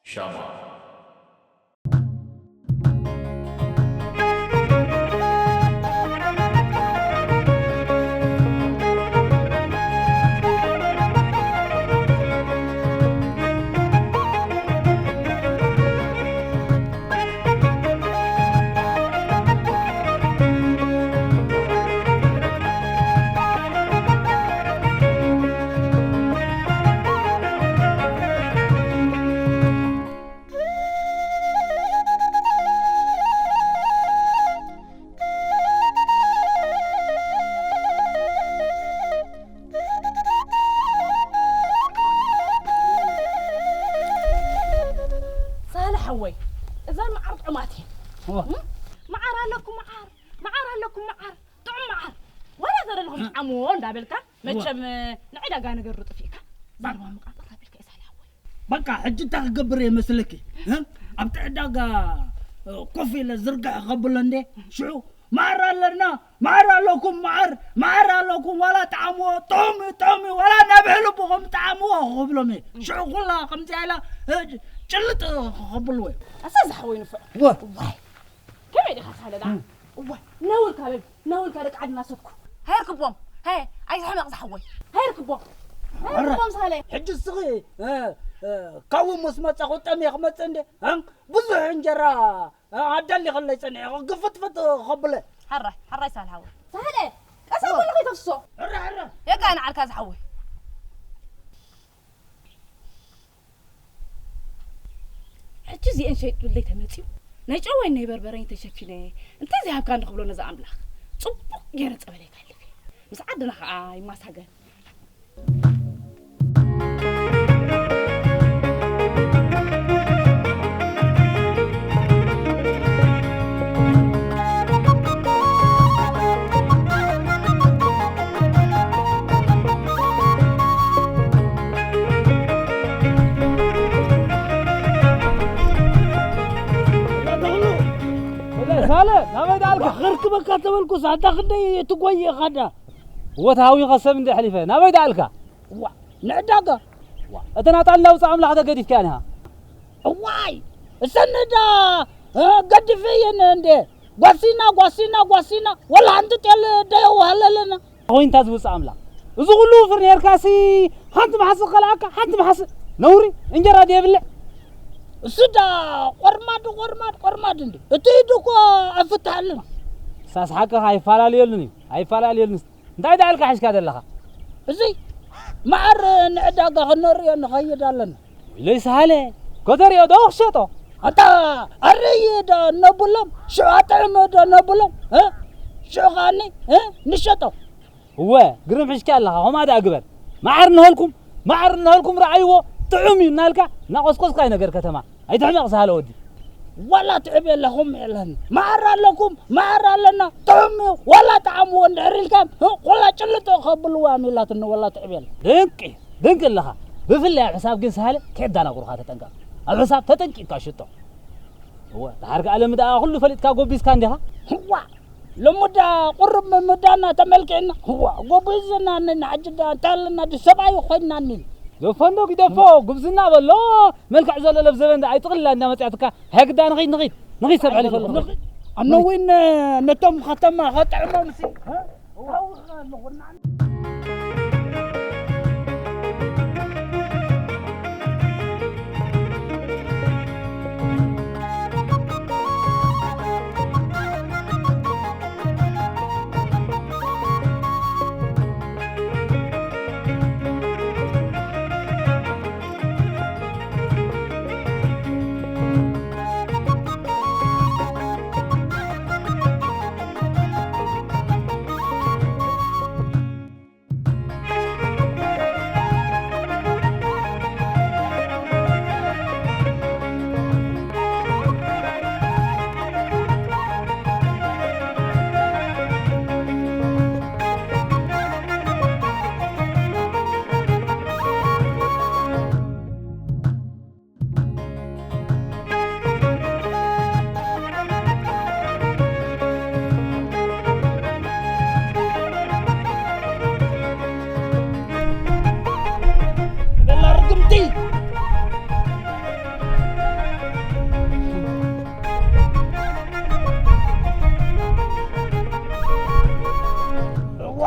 شاما حوي إذا معر طعماتي معر لكم معر طعم معر ولا ذر لهم عمون دابلكا متشم نعيدا قانا قرط فيك بعد ما مقاطر دابلكا إسهل حوي بقى حجتك قبري مسلكي ها أبتعدك كوفي لزرقة قبل عندي شو معر لنا معر لكم ولا تعموا طعمي ولا نبهلوا بهم تعموا قبلهم شو كلها خمسة على جلت قبل وين أساس حوي نفع واه كم يدي خاص هذا ده واه ناول كارك عدنا صدقوا هاي ركبهم هاي عايز حمق حوي هاي ركبهم صالح حج الصغي قوم مسمى قطامي خمس عندي بزح انجرا عدل خلي سنه قفت قبله حرة يسال حوي سهله اسا كل تفصو حرة يا كان على كاز حوي حجزي ان شيء تولي تمتيو نايجو وين نيبربرين تشفينه انت زي هاب كان خبلو نزا املاح صبق غير صبلي كالفي مس عدنا خاي ما ساغن سالة نبي دالك خرك بكتبلكو ساعة خدي تقوي خدا وتهاوي قسم من حليفة نبي دالك نعداقة أتنا طالنا وصعم لحظة قديف كانها واي السنة قد فين عندي قاسينا ولا أنت تل ديو هلا لنا وين تزوج وصعم لا وزغلو فرنير كاسي حنت محس خلاك حنت محس نوري إنجرا دي بلع سدا قرماد عندي تيدو أفتح لنا ساس حكا هاي فالاليلني انتي دالك حش كذا لها زي معر نعداقة نوري نغيد لنا ليس هالي كتر يا دوخ شتو حتى الريد نبلم شو أطعمة نبلم شو غاني نشطو هو قرم حش كذا لها هم هذا أقبل معر نهلكم رعيوه تعمي نالك ناقص كاي نغير كتما اي تعمق سهل ودي ولا تعب لهم يلهن معر لنا تعمي ولا تعموا ندريلكم ولا جلتو خبلوا عملات ولا تعب دنك لها بفلا حساب كن سهل كيف دانا قرخه تطنقا الحساب تطنقي كاشطو هو تحرق على مدا كل فليت كا غوبيس كاندها هو لمدا قرب من مدانا تملكنا هو غوبيسنا نعجدا تالنا دي سبعي خوينا نيل يفندق يدفو قبزنا بالله ملك عزل لف زبن اي تغلى عندنا متعتك هكذا نغيد سبع لي فلو انا وين نتم ختمه خطعمه مسي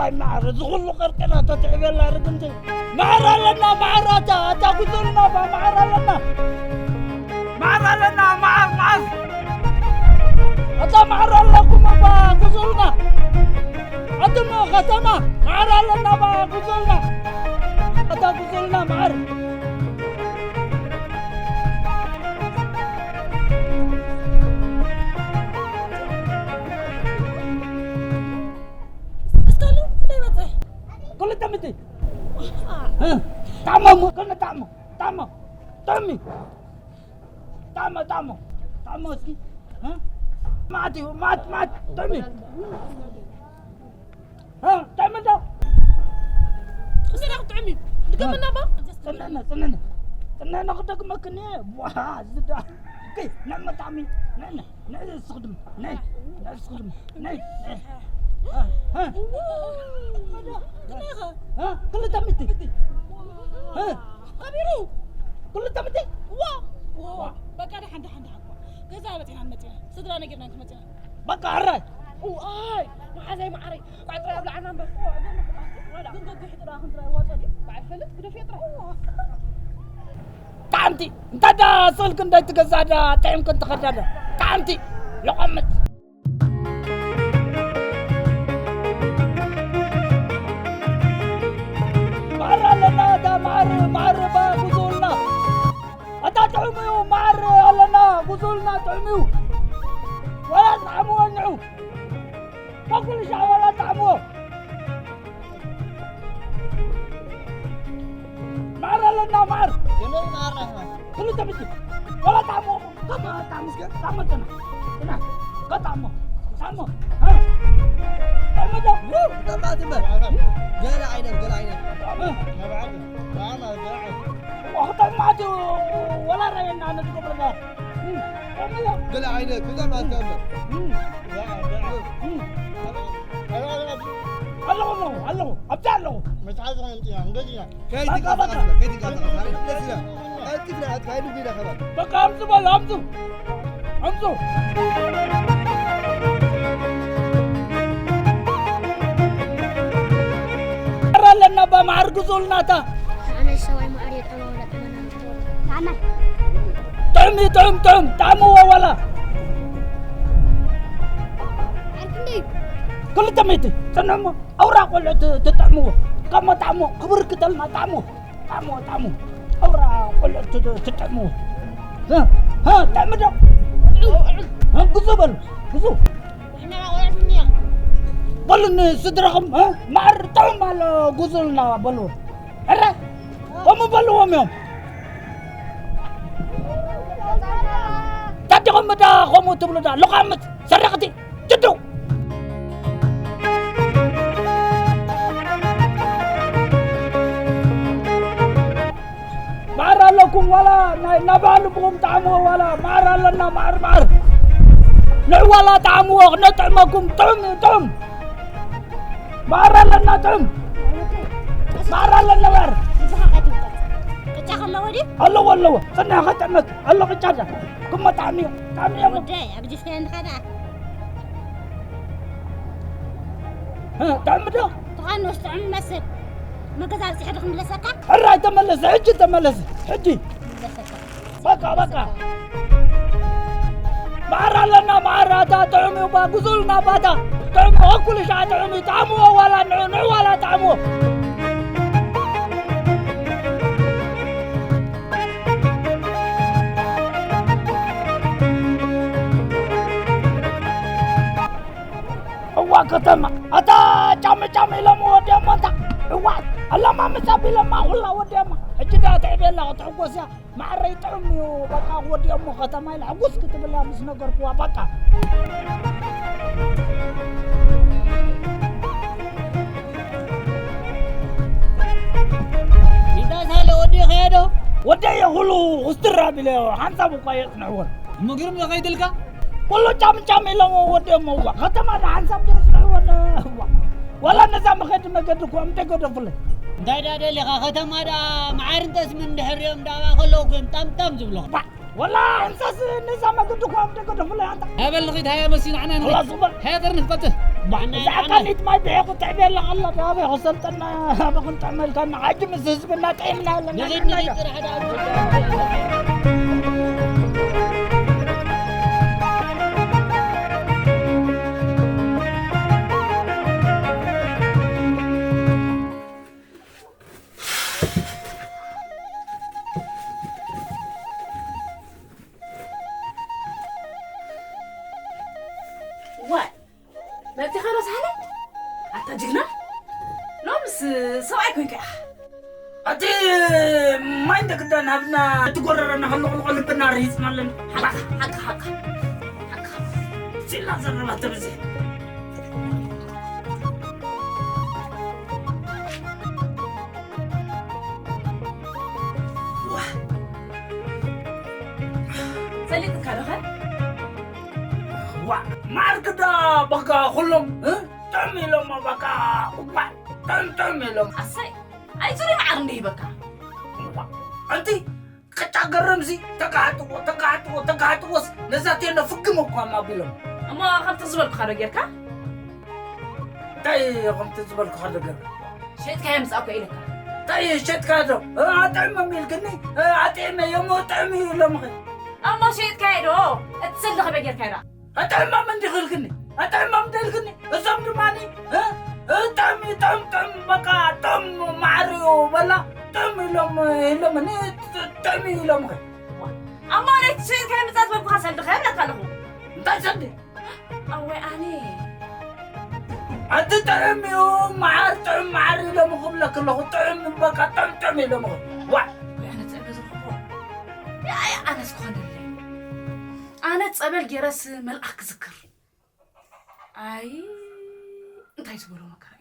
واي معر زغل قرقنا تتعبلا رقمتي معر لنا معراتا تاخذنا معر لنا معر أتا معر لكم ما كذلنا أتم ختمة معر لنا ما كذلنا أتا كذلنا معر كل تمتي ها تعمم كنا تعمم تعمي تعمم اسكي ها مات تعمي ها تعمي ده سنة تعمي دقمنا با سننا قدك مكني واه زدا كي نعم تعمي نعم نستخدم نستخدم ها كل تمتي ها خبيرو كل تمتي وا بقى ده حد كذا بتين عمتي صدرنا جبنا عمتي بقى عراي اي ما زي ما عري بعد راه لعنا بس ولا كنت بحط راهم ترى وطني بعد فلت كده في طرح تعمتي انت دا سلك انت تقزادا تعم كنت خدادا تعمتي لقمت معر لنا دا معر با غزولنا اتا تعميو معر لنا غزولنا تعميو ولا تعمو ونعو ما كل شيء ولا تعمو معر لنا معر كل تبتي ولا تعمو كما تعمس كده تعمتنا هنا قطعمو تعمو ها تعمو ده ما تبى قال عينك ما بعرف انا قاعد وقطع معدي ولا رأينا أنا تقبل ده قال عينك كذا ما تكمل الله أبدأ له مش عايز انت انقذنا كيف بقى. تفرح كاين بينا خلاص بقى أمزو أرى لنا بمعر قزولنا تا أنا سوي ما أريد أقول أنا تعمي تعمو ولا عارفني كل تميتي تنمو أوراق ولا تتعمو كما تعمو كبر كتلنا تعمو أوراق ولا تتعمو ها تعمو ده ها قزو قزو إحنا ولا سنيا بلن صدرهم ها معر تعم على قزولنا بلو أرى هم بلو يوم تدعم دا قوموا تبلو دا لقامت سرقتي جدو معر لكم ولا نبالكم تعموا ولا معر لنا معر نعو ولا تعموا نطعمكم طعم معر لنا طعم معر لنا ور كتاخذ ودي الله صنع خدمك الله قجاده كم تعمي ودي أبدي فين خدا ها تعمي ده طبعا نستعمل مسك ما كذا سحرهم لسكة الراي تملس حجي بقى معر لنا معراتا تعمي وبقزولنا باتا تعمي وكل شيء تعمي تعموا ولا نعو ولا تعموا هو كتم أتا جامي لما ودي ماتا هو الله ما مسابي لما والله ودي ما أجدا تعبي الله تعقوس يا مع ريت عمي وبقى ودي أمه ختم إلى عقوس كتب الله مش نقر قوا بقى إذا سهل ودي خيره ودي يقولوا استرى بله حنسبوا قايد نعور مقرم يا قيد لك كله جام لما ودي أمه ختم هذا حنسب درس نعور ولا نزام خد ما قد كم تقدر فله دا اللي ختم هذا معارن تسمن دحريم دا خلوكم تم زبلون ولا انساس نزام قد كم تقدر فله أنت هبل لغيت هاي مسين عنا خلاص هذا نفقته زعكانيت ما بيحكوا تعمل لك الله يا غسلتنا ما كنت عمل كان عجم حزبنا طعمنا نغيد بنتي خلاص هلا أتجينا لومس سواء كوين كأ أتي ما عندك دان هبنا تقررنا خلو بناريس مالن حق سيلا زرنا تبزي سليت كارخة ما أركض بقى كلهم تعمل لهم بقى تعمل لهم أسي أي تري معرني بكا أنت كتاجرم زي تقعدوا نزاتي نفك مقام ما بيلهم أما خم تزبل بخارج يركا تاي خم تزبل بخارج شيت كايم سأوك إلك تاي شت كادو أتعمل ميلكني أتعمل يوم تعمل لهم أما شيت كايدو اتسلخ بجير كايرا أتعمل من دخلكني أتعمل من دخلكني أسمع ماني تعم بقى تعم معريو ولا تعمل لهم نيت تعمل لهم أما ليت شيت كايم تزبل بخاسل دخل لا كانوا تجدي أوي أني أنت تعمل معري لهم قبلك الله تعمل بقى تعمل لهم أنا تعبت الخبر يا أنا سكون اللي أنا تصبل جرس ملأك ذكر أي أنت يسبلوا مكان